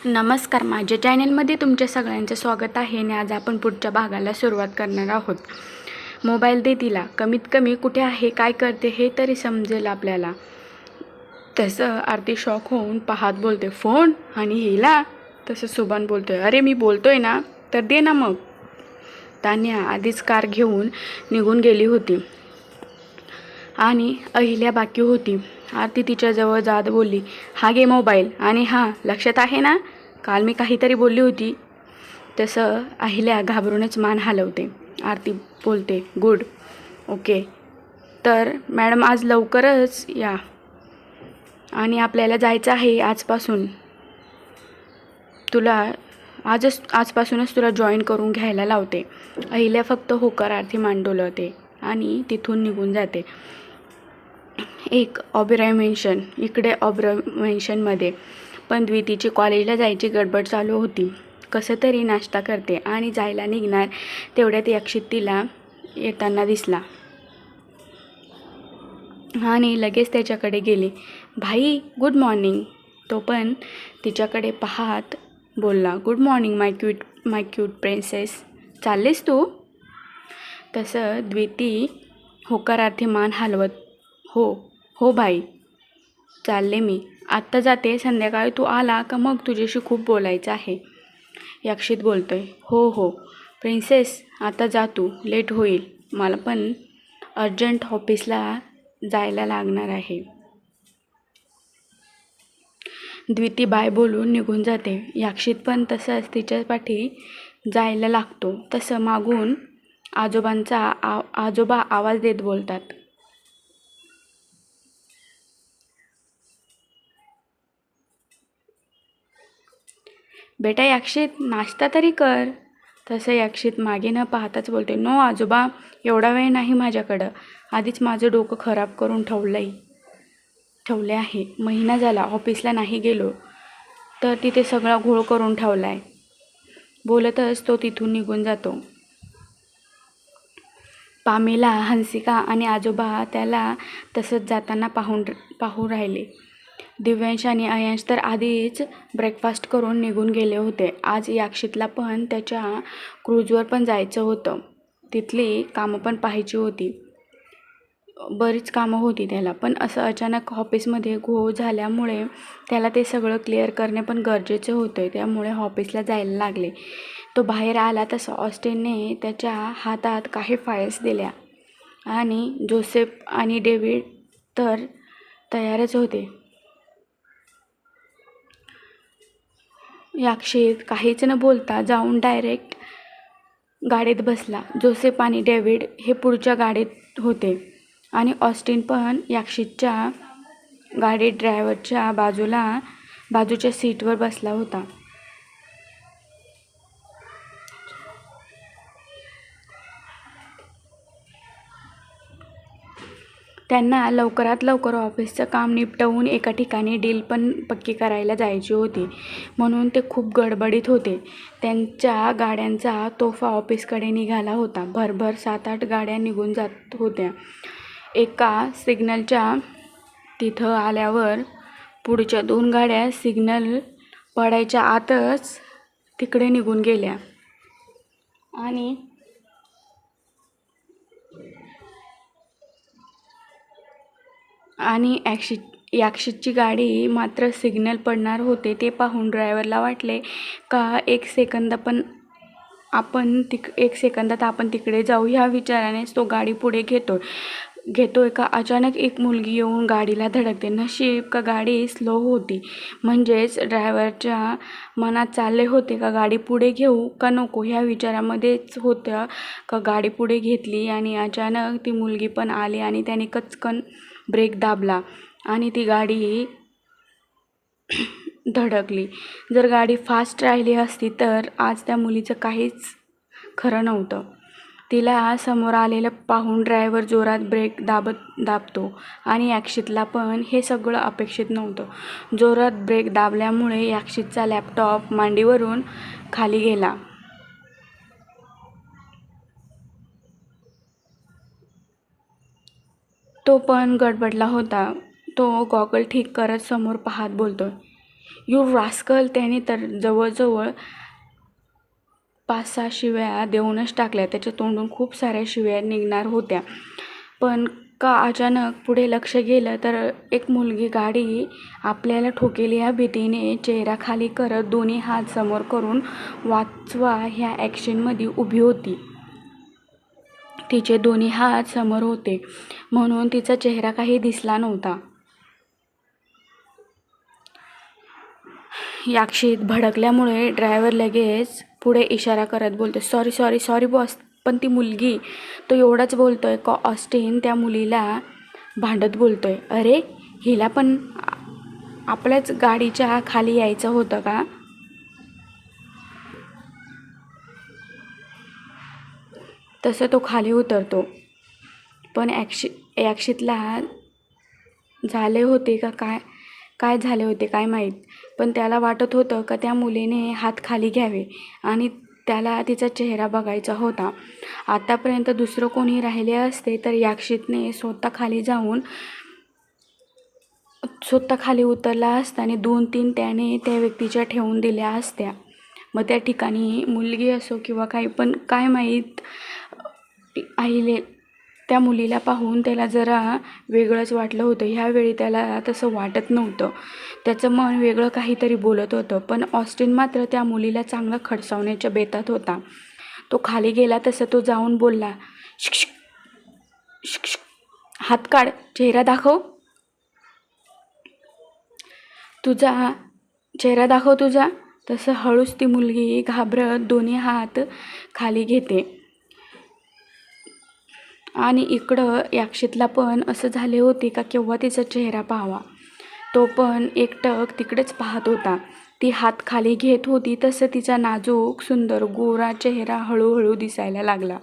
नमस्कार, माझ्या चॅनलमध्ये तुमच्या सगळ्यांचं स्वागत आहे आणि आज आपण पुढच्या भागाला सुरुवात करणार आहोत. मोबाईल दे तिला, कमीत कमी कुठे आहे, काय करते हे तरी समजेल आपल्याला. तसं आरती शॉक होऊन पाहत बोलते, फोन आणि हिला. तसं सुभान बोलतोय, अरे मी बोलतोय ना, तर दे ना मग. तान्या आधीच कार घेऊन निघून गेली होती आणि अहिल्या बाकी होती. आरती तिच्याजवळ जात बोलली, हा घे मोबाईल आणि हां, लक्षात आहे ना, काल मी काहीतरी बोलली होती. तसं अहिल्या घाबरूनच मान हलवते. आरती बोलते, गुड, ओके. तर मॅडम आज लवकरच या आणि आपल्याला जायचं आहे आजपासून. आजपासूनच तुला जॉईन करून घ्यायला लावते. अहिल्या फक्त होकार आरती मान डोलवते आणि तिथून निघून जाते. एक ऑब्झर्वेशन इकडे ऑब्झर्वेशनमध्ये पण द्वितीची कॉलेजला जायची गडबड चालू होती. कसं तरी नाश्ता करते आणि जायला निघणार तेवढ्यात यक्षित तिला येताना दिसला आणि लगेच त्याच्याकडे गेली. भाई, गुड मॉर्निंग. तो पण तिच्याकडे पाहत बोलला, गुड मॉर्निंग माय क्यूट प्रिन्सेस. चाललीस तू? तसं द्विती होकारार्थी मान हलवत, हो भाई, चालले मी. आत्ता जाते, संध्याकाळी तू आला का मग तुझ्याशी खूप बोलायचं आहे. यक्षित बोलतोय, हो प्रिन्सेस, आता जा तू, लेट होईल. मला पण अर्जंट ऑफिसला जायला लागणार आहे. द्विती बाय बोलून निघून जाते. यक्षित पण तसंच तिच्या पाठी जायला लागतो. तसं मागून आजोबा आवाज देत बोलतात, बेटा यक्षित, नाश्ता तरी कर. तसं यक्षित मागे न पाहताच बोलते, नो आजोबा, एवढा वेळ नाही माझ्याकडं. आधीच माझं डोकं खराब करून ठेवले आहे. महिना झाला ऑफिसला नाही गेलो तर तिथे सगळा घोळ करून ठेवला आहे. बोलतच तो तिथून निघून जातो. पामेला, हंसिका आणि आजोबा त्याला तसंच जाताना पाहून राहिले. दिव्यांश आणि अयांश तर आधीच ब्रेकफास्ट करून निघून गेले होते. आज यक्षितला पण त्याच्या क्रूजवर पण जायचं होतं. तिथली कामं पण पाहायची होती. बरीच कामं होती त्याला, पण असं अचानक ऑफिसमध्ये घोळ झाल्यामुळे त्याला ते सगळं क्लिअर करणे पण गरजेचे होते. त्यामुळे ऑफिसला जायला लागले. तो बाहेर आला तसं ऑस्टिनने त्याच्या हातात काही फाईल्स दिल्या आणि जोसेफ आणि डेव्हिड तर तयारच होते. यक्षित काहीच न बोलता जाऊन डायरेक्ट गाडीत बसला. जोसेफ आणि डेव्हिड हे पुढच्या गाडीत होते आणि ऑस्टिन पण यक्षितच्या गाडीत ड्रायव्हरच्या बाजूच्या सीटवर बसला होता. त्यांना लवकरात लवकर ऑफिसचं काम निपटवून एका ठिकाणी डील पण पक्की करायला जायची होती, म्हणून ते खूप गडबडीत होते. त्यांच्या गाड्यांचा तोफा ऑफिसकडे निघाला होता. भरभर 7-8 गाड्या निघून जात होत्या. एका सिग्नलच्या तिथं आल्यावर पुढच्या 2 गाड्या सिग्नल पडायच्या आतच तिकडे निघून गेल्या आणि यक्षितची गाडी मात्र सिग्नल पडणार होते ते पाहून ड्रायव्हरला वाटले का एक सेकंदात आपण तिकडे जाऊ. ह्या विचारानेच तो गाडी पुढे घेतोय का अचानक एक मुलगी येऊन गाडीला धडकते. नशीब का गाडी स्लो होती, म्हणजेच ड्रायव्हरच्या मनात चालले होते का गाडी पुढे घेऊ का नको ह्या विचारामध्येच होत्या का गाडी पुढे घेतली आणि अचानक ती मुलगी पण आली आणि त्याने कचकन ब्रेक दाबला आणि ती गाडी धडकली. जर गाडी फास्ट राहिली असती तर आज त्या मुलीचं काहीच खरं नव्हतं. तिला समोर आलेलं पाहून ड्रायव्हर जोरात ब्रेक दाबतो आणि यक्षितला पण हे सगळं अपेक्षित नव्हतं. जोरात ब्रेक दाबल्यामुळे यक्षितचा लॅपटॉप मांडीवरून खाली गेला. तो पण गडबडला होता. तो गॉगल ठीक करत समोर पाहत बोलतोय, यू रास्कल. त्याने तर जवळजवळ 5-6 शिव्या देऊनच टाकल्या. त्याच्या तोंडून खूप साऱ्या शिव्या निघणार होत्या. पण का अचानक पुढे लक्ष गेलं तर एक मुलगी गाडी आपल्याला ठोकेल या भीतीने चेहरा खाली करत दोन्ही हात समोर करून वाचवा ह्या ॲक्शनमध्ये उभी होती. तिचे दोन्ही हात समोर होते म्हणून तिचा चेहरा काही दिसला नव्हता. याक्षित भडकल्यामुळे ड्रायव्हर लगेच पुढे इशारा करत बोलतो, सॉरी सॉरी सॉरी बॉस. पण ती मुलगी तो एवढाच बोलतोय का ऑस्टिन त्या मुलीला भांडत बोलतोय, अरे हिला पण आपल्याच गाडीच्या खाली यायचं होतं का. तसं तो खाली उतरतो. पण याक्षितला झाले होते का काय झाले होते काय माहीत. पण त्याला वाटत होतं का त्या मुलीने हात खाली घ्यावे आणि त्याला तिचा चेहरा बघायचा होता. आतापर्यंत दुसरं कोणी राहिले असते तर याक्षितने स्वतः खाली उतरला असता आणि 2-3 त्याने त्या व्यक्तीच्या ठेवून दिल्या असत्या. मग त्या ठिकाणी मुलगी असो किंवा काही, पण काय माहीत आईले त्या मुलीला पाहून त्याला जरा वेगळंच वाटलं होतं. ह्यावेळी त्याला तसं वाटत नव्हतं. त्याचं मन वेगळं काहीतरी बोलत होतं. पण ऑस्टिन मात्र त्या मुलीला चांगलं खडसावण्याच्या बेतात होता. तो खाली गेला तसं तो जाऊन बोलला, शिक शिक, हात काढ, चेहरा दाखव, तुझा चेहरा दाखव तुझा. तसं हळूच ती मुलगी घाबरत दोन्ही हात खाली घेते. आणि इकडं याक्षितला पण असं झाले होते का केव्हा तिचा चेहरा पाहावा. तो पण एकटक तिकडेच पाहत होता. ती हात खाली घेत होती तसं तिचा नाजूक सुंदर गोरा चेहरा हळूहळू दिसायला लागला.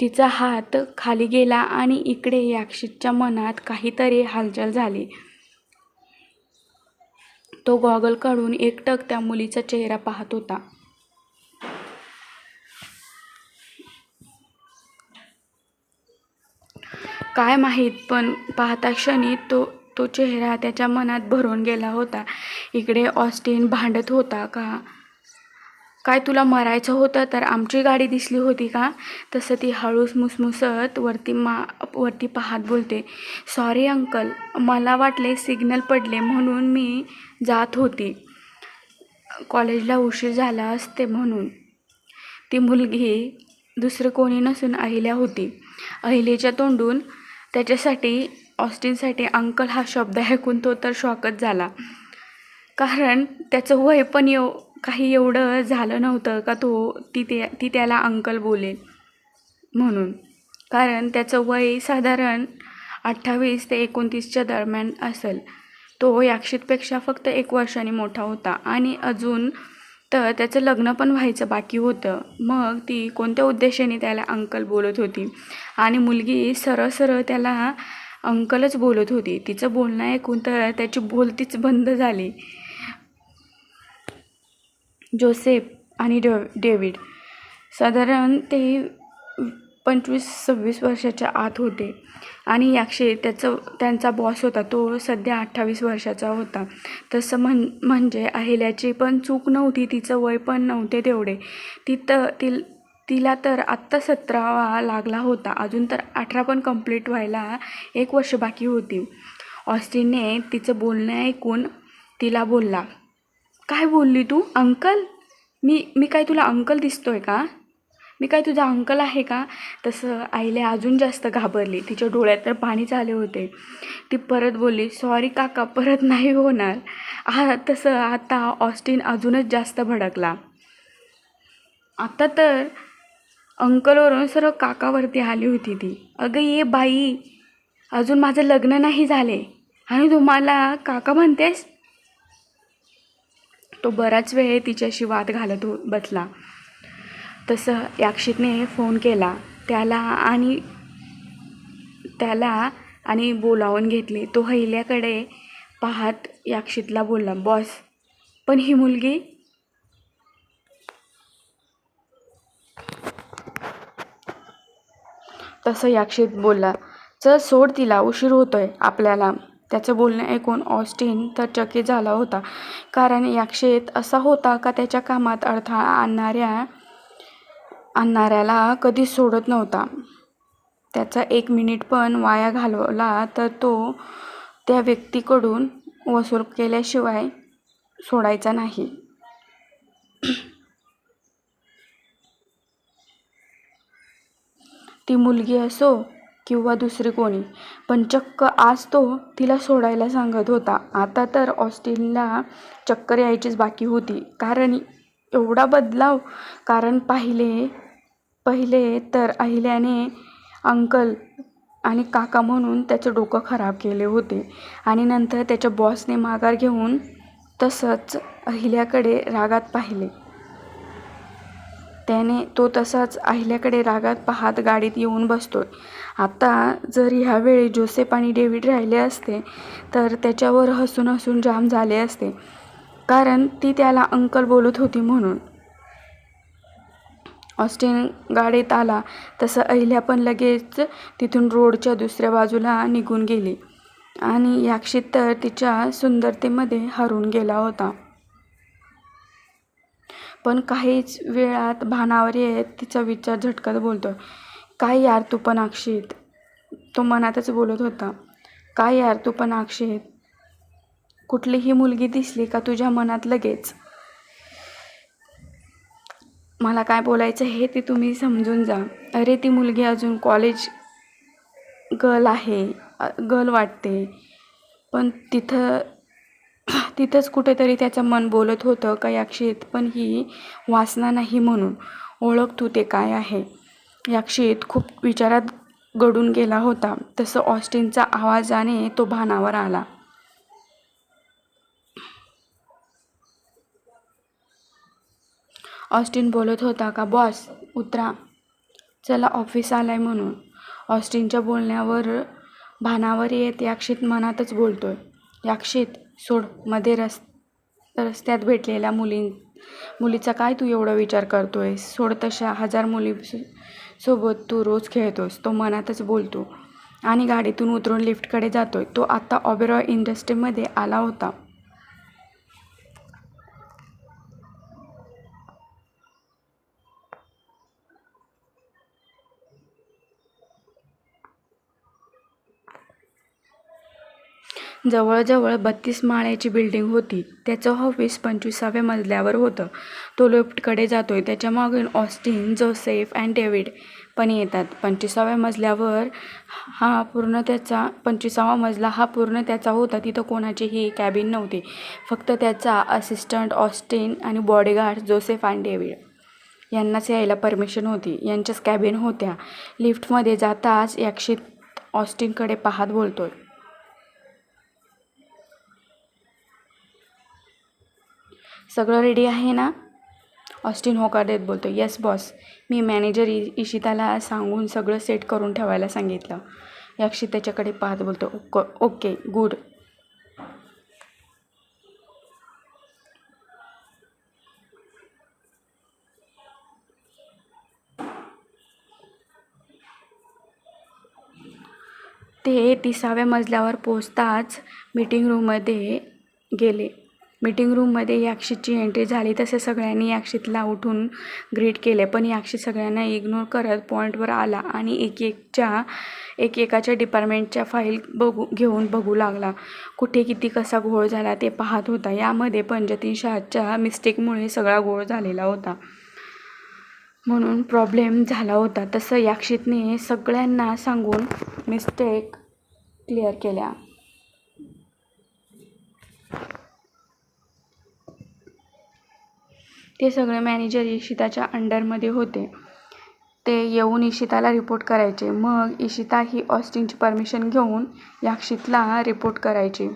तिचा हात खाली गेला आणि इकडे याक्षितच्या मनात काहीतरी हालचाल झाली. तो गॉगल काढून एकटक त्या मुलीचा चेहरा पाहत होता. काय माहीत, पण पाहता क्षणी तो चेहरा त्याच्या मनात भरून गेला होता. इकडे ऑस्टिन भांडत होता का काय तुला मरायचं होतं तर आमची गाडी दिसली होती का. तसं ती हळूच मुसमुसत वरती पाहत बोलते, सॉरी अंकल, मला वाटले सिग्नल पडले म्हणून मी जात होती, कॉलेजला उशीर झाला असते म्हणून. ती मुलगी दुसरं कोणी नसून अहिल्या होती. अहिलेच्या तोंडून त्याच्यासाठी ऑस्टिनसाठी अंकल हा शब्द ऐकून तो तर शॉकच झाला. कारण त्याचं वय पण काही एवढं झालं नव्हतं का ती त्याला अंकल बोलेल म्हणून. कारण त्याचं वय साधारण 28 ते 29च्या दरम्यान असेल. तो याक्षितपेक्षा फक्त 1 वर्षाने मोठा होता आणि अजून तर त्याचं लग्न पण व्हायचं बाकी होतं. मग ती कोणत्या उद्देशाने त्याला अंकल बोलत होती आणि मुलगी सरळ त्याला अंकलच बोलत होती. तिचं बोलणं ऐकून तर त्याची बोलतीच बंद झाली. जोसेफ आणि डेव्हिड साधारण ते 25-26 वर्षाच्या आत होते आणि याक्षित त्यांचा बॉस होता. तो सध्या 28 वर्षाचा होता. तसं म्हणजे अहिल्याची पण चूक नव्हती, तिचं वय पण नव्हते तेवढे. तिला तर आत्ता 17वा लागला होता. अजून तर 18 पण कंप्लीट व्हायला 1 वर्ष बाकी होती. ऑस्टिनने तिचं बोलणं ऐकून तिला बोलला, काय बोलली तू अंकल. मी काय तुला अंकल दिसतोय का. मी काय तुझा अंकल आहे का. तसं आईला अजून जास्त घाबरली. तिच्या डोळ्यात तर पाणीच आले होते. ती परत बोलली, सॉरी काका, परत नाही होणार. तसं आता ऑस्टिन अजूनच जास्त भडकला. आता तर अंकलवरून सर्व काकावरती आली होती ती. अगं ये बाई, अजून माझं लग्न नाही झाले आणि तुम्हाला काका म्हणतेस. तो बराच वेळ तिच्याशी वाद घालत बसला. तसं याक्षितने फोन केला त्याला आणि बोलावून घेतले. तो अहिल्याकडे पाहत याक्षितला बोलला, बॉस, पण ही मुलगी. तसं याक्षित बोलला, चल सोड तिला, उशीर होतोय आपल्याला. त्याचं बोलणं ऐकून ऑस्टिन तर चकित झाला होता, कारण याक्षित असा होता का त्याच्या कामात अडथळा आणणाऱ्याला कधीच सोडत नव्हता. त्याचा 1 मिनिट पण वाया घालवला तर तो त्या व्यक्तीकडून वसूल केल्याशिवाय सोडायचा नाही. ती मुलगी असो किंवा दुसरी कोणी, पण चक्क आज तो तिला सोडायला सांगत होता. आता तर ऑस्टिनला चक्कर यायचीच बाकी होती. कारण एवढा बदलाव. कारण पहिले तर अहिल्याने अंकल आणि काका म्हणून त्याचं डोकं खराब केले होते, आणि नंतर त्याच्या बॉसने माघार घेऊन तसंच अहिल्याकडे रागात पाहिले. तो तसाच अहिल्याकडे रागात पाहत गाडीत येऊन बसतोय. आता जर ह्यावेळी जोसेफ आणि डेव्हिड राहिले असते तर त्याच्यावर हसून हसून जाम झाले असते, कारण ती त्याला अंकल बोलत होती म्हणून. ऑस्टिन गाडीत आला तसं अहिल्या पण लगेच तिथून रोडच्या दुसऱ्या बाजूला निघून गेली, आणि याक्षित तर तिच्या सुंदरतेमध्ये हरवून गेला होता. पण काहीच वेळात भानावर येत तिचा विचार झटकत बोलतोय, काय यार तू पण अक्षित. तो मनातच बोलत होता, काय यार तू पण अक्षित. कुठलीही मुलगी दिसली का तुझ्या मनात लगेच. मला काय बोलायचं हे ते तुम्ही समजून जा. अरे ती मुलगी अजून कॉलेज गर्ल वाटते, पण तिथंच कुठेतरी त्याचं मन बोलत होतं का याक्षित पण ही वासना नाही म्हणून. ओळख तू ते काय आहे. याक्षित खूप विचारात गढून गेला होता. तसं ऑस्टिनचा आवाजाने तो भानावर आला. ऑस्टिन बोलत होता का बॉस उतरा, चला ऑफिस आलाय म्हणून. ऑस्टिनच्या बोलण्यावर भानावर येत याक्षित मनातच बोलतोय, याक्षित सोड. मध्ये रस्त्यात भेटलेल्या मुलीचा काय तू एवढा विचार करतोयस. सोड, तशा 1000 मुलीसोबत तू रोज खेळतोस. तो मनातच बोलतो आणि गाडीतून उतरून लिफ्टकडे जातोय. तो आता ऑबेरॉय इंडस्ट्रीमध्ये आला होता. जवळजवळ 32 माळ्याची बिल्डिंग होती. त्याचं ऑफिस 25व्या मजल्यावर होतं. तो लिफ्टकडे जातोय. त्याच्या मागून ऑस्टिन, जोसेफ आणि डेव्हिड पण येतात. 25व्या मजल्यावर 25वा मजला हा पूर्ण त्याचा होता. तिथं कोणाचीही कॅबिन नव्हती. फक्त त्याचा असिस्टंट ऑस्टिन आणि बॉडीगार्ड जोसेफ आणि डेव्हिड यांनाच यायला परमिशन होती. यांच्याच कॅबिन होत्या. लिफ्टमध्ये जाताच याक्षित ऑस्टिनकडे पाहत बोलतोय, सगळं रेडी आहे ना. ऑस्टिन होकार देत बोलतो, येस बॉस. मी मॅनेजर इशिताला सांगून सगळं सेट करून ठेवायला सांगितलं. याक्षित त्याच्याकडे पाहत बोलतो, ओके गुड. ते 30व्या मजल्यावर पोचताच मीटिंग रूममध्ये गेले. मीटिंग रूममध्ये याक्षितची एंट्री झाली तसे सगळ्यांनी याक्षितला उठून ग्रीट केले, पण याक्षित सगळ्यांना इग्नोर करत पॉईंटवर आला आणि एकेकाच्या डिपार्टमेंटच्या फाईल घेऊन बघू लागला. कुठे किती कसा घोळ झाला ते पाहत होता. यामध्ये पण जतीन शहाच्या मिस्टेकमुळे सगळा घोळ झालेला होता, म्हणून प्रॉब्लेम झाला होता. तसं याक्षितने सगळ्यांना सांगून मिस्टेक क्लिअर केल्या. ते सगळे मॅनेजर इशिताच्या अंडरमध्ये होते. ते येऊन इशिताला रिपोर्ट करायचे. मग इशिता ही ऑस्टिनची परमिशन घेऊन याक्षितला रिपोर्ट करायची.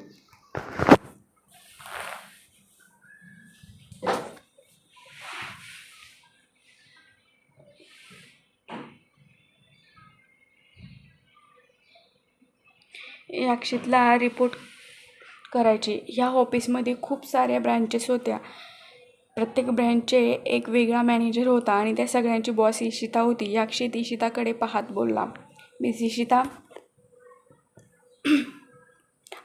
याक्षितला रिपोर्ट करायची. ह्या ऑफिसमध्ये खूप साऱ्या ब्रँचेस होत्या. प्रत्येक ब्रँचचे एक वेगळा मॅनेजर होता आणि त्या सगळ्यांची बॉस इशिता होती. याक्षित इशिताकडे पाहत बोलला, मिस इशिता,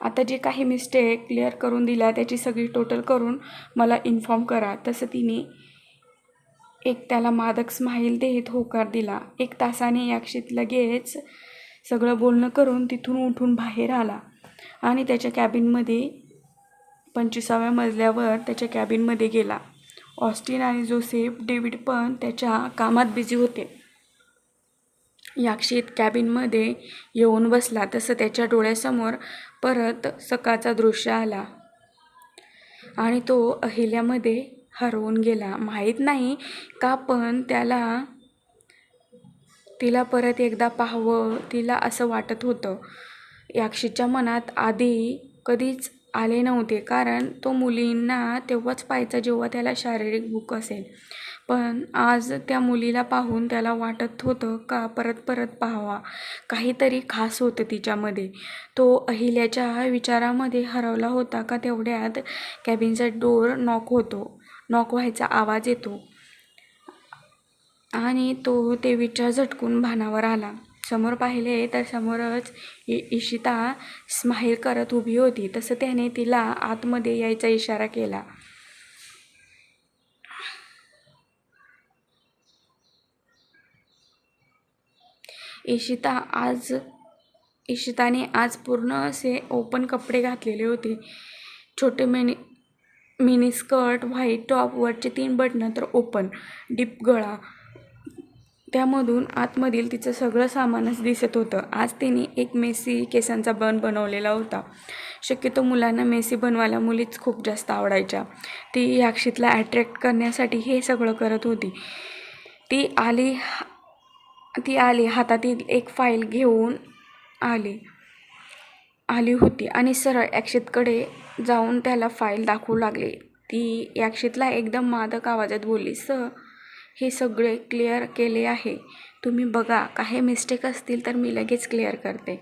आता जे काही मिस्टेक क्लिअर करून दिल्या त्याची सगळी टोटल करून मला इन्फॉर्म करा. तसं तिने एक त्याला मादक स्माईल देत होकार दिला. 1 तासाने याक्षित लगेच सगळं बोलणं करून तिथून उठून बाहेर आला आणि त्याच्या कॅबिनमध्ये 25व्या मजल्यावर त्याच्या कॅबिनमध्ये गेला. ऑस्टिन आणि जोसेफ डेव्हिड पण त्याच्या कामात बिझी होते. याक्षित कॅबिनमध्ये येऊन बसला तसं त्याच्या डोळ्यासमोर परत सकाळचा दृश्य आला आणि तो अहिल्यामध्ये हरवून गेला. माहीत नाही का पण तिला परत एकदा पाहावं तिला असं वाटत होतं. याक्षितच्या मनात आधी कधीच आले नव्हते, कारण तो मुलींना तेव्हाच पाहायचा जेव्हा त्याला शारीरिक भूक असेल. पण आज त्या मुलीला पाहून त्याला वाटत होतं का परत पाहावा. काहीतरी खास होतं तिच्यामध्ये. तो अहिल्याच्या विचारामध्ये हरवला होता का तेवढ्यात कॅबिनचा डोर नॉक व्हायचा आवाज येतो आणि तो ते विचार झटकून भानावर आला. समोर पाहिले तर समोरच इशिता स्माईल करत उभी होती. तसं त्याने तिला आतमध्ये यायचा इशारा केला. इशिताने आज पूर्ण असे ओपन कपडे घातलेले होते. छोटे मिनी स्कर्ट, व्हाईट टॉप, वरचे 3 बटणं तर ओपन, डीप गळा. त्यामधून आतमधील तिचं सगळं सामानच दिसत होतं. आज तिने एक मेसी केसांचा बन बनवलेला होता. शक्यतो मुलांना मेसी बनवायला मुलीच खूप जास्त आवडायच्या. ती याक्षितला अट्रॅक्ट करण्यासाठी हे सगळं करत होती. ती आली हातातील एक फाईल घेऊन आली होती आणि सरळ याक्षितकडे जाऊन त्याला फाईल दाखवू लागली. ती याक्षितला एकदम मादक आवाजात बोलली, "सर, हे सगळे क्लिअर केले आहे. तुम्ही बघा, काही मिस्टेक असतील तर मी लगेच क्लिअर करते."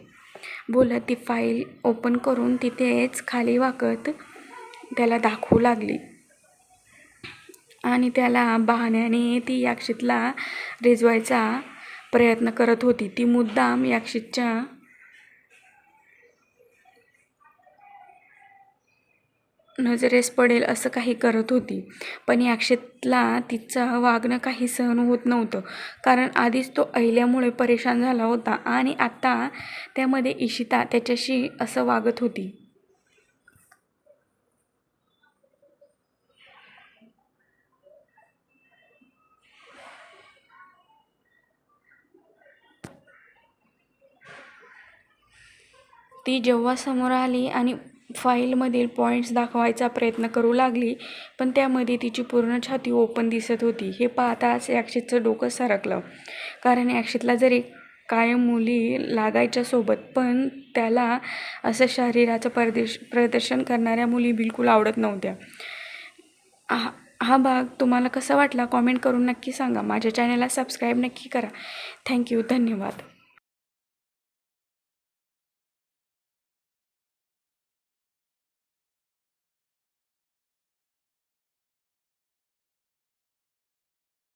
बोलत ती फाईल ओपन करून तिथेच खाली वाकत त्याला दाखवू लागली आणि त्याला बहाण्याने ती याक्षितला रिझवायचा प्रयत्न करत होती. ती मुद्दाम याक्षितच्या नजरेस पडेल असं काही करत होती. पण याक्षितला तिचं वागणं काही सहन होत नव्हतं, कारण आधीच तो अहिल्यामुळे परेशान झाला होता आणि आता त्यामध्ये इशिता त्याच्याशी असं वागत होती. ती जेव्हा समोर आली आणि फाईलमधील पॉईंट्स दाखवायचा प्रयत्न करू लागली, पण त्यामध्ये तिची पूर्ण छाती ओपन दिसत होती. हे पाहताच याक्षितचं डोकं सरकलं, कारण याक्षितला जरी कायम मुली लागायच्या सोबत, पण त्याला असं शरीराचं प्रदर्शन करणाऱ्या मुली बिलकुल आवडत नव्हत्या. हा भाग तुम्हाला कसा वाटला कॉमेंट करून नक्की सांगा. माझ्या चॅनलला सबस्क्राईब नक्की करा. थँक्यू. धन्यवाद.